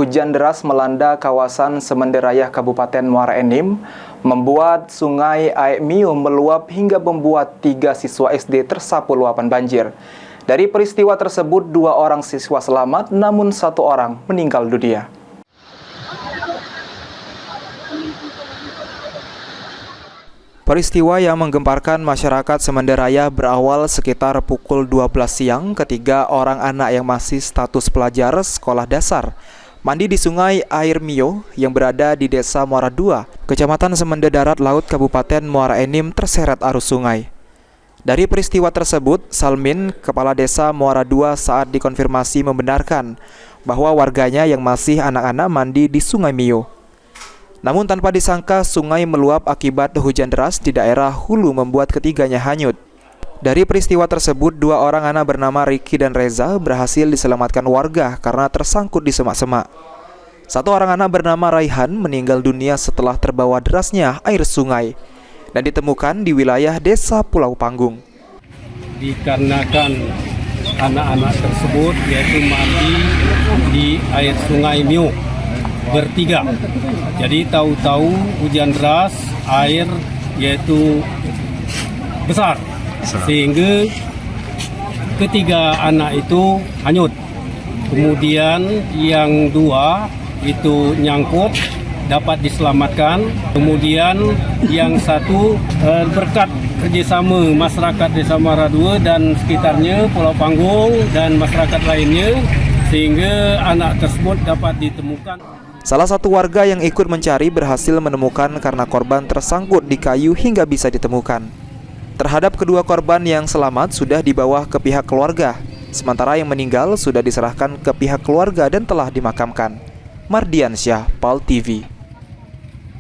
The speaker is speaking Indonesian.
Hujan deras melanda kawasan Semenderaya Kabupaten Muara Enim, membuat sungai Aek Mio meluap hingga membuat 3 siswa SD tersapu luapan banjir. Dari peristiwa tersebut, 2 orang siswa selamat, namun 1 orang meninggal dunia. Peristiwa yang menggemparkan masyarakat Semenderaya berawal sekitar pukul 12 siang ketika orang anak yang masih status pelajar sekolah dasar mandi di sungai Aek Mio yang berada di Desa Muara II, Kecamatan Semende Darat Laut, Kabupaten Muara Enim terseret arus sungai. Dari peristiwa tersebut, Salmin, Kepala Desa Muara II saat dikonfirmasi membenarkan bahwa warganya yang masih anak-anak mandi di sungai Mio. Namun tanpa disangka sungai meluap akibat hujan deras di daerah hulu membuat ketiganya hanyut. Dari peristiwa tersebut, 2 orang anak bernama Ricky dan Reza berhasil diselamatkan warga karena tersangkut di semak-semak. 1 orang anak bernama Raihan meninggal dunia setelah terbawa derasnya air sungai dan ditemukan di wilayah Desa Pulau Panggung. Dikarenakan anak-anak tersebut yaitu mandi di air sungai Mio bertiga. Jadi tahu-tahu hujan deras, air yaitu besar sehingga ketiga anak itu hanyut. Kemudian yang 2 itu nyangkut, dapat diselamatkan. Kemudian yang 1 berkat kerjasama masyarakat Desa Muara II dan sekitarnya, Pulau Panggung dan masyarakat lainnya, sehingga anak tersebut dapat ditemukan. Salah satu warga yang ikut mencari berhasil menemukan karena korban tersangkut di kayu hingga bisa ditemukan. Terhadap kedua korban yang selamat sudah dibawa ke pihak keluarga, sementara yang meninggal sudah diserahkan ke pihak keluarga dan telah dimakamkan. Mardiansyah, PAL TV.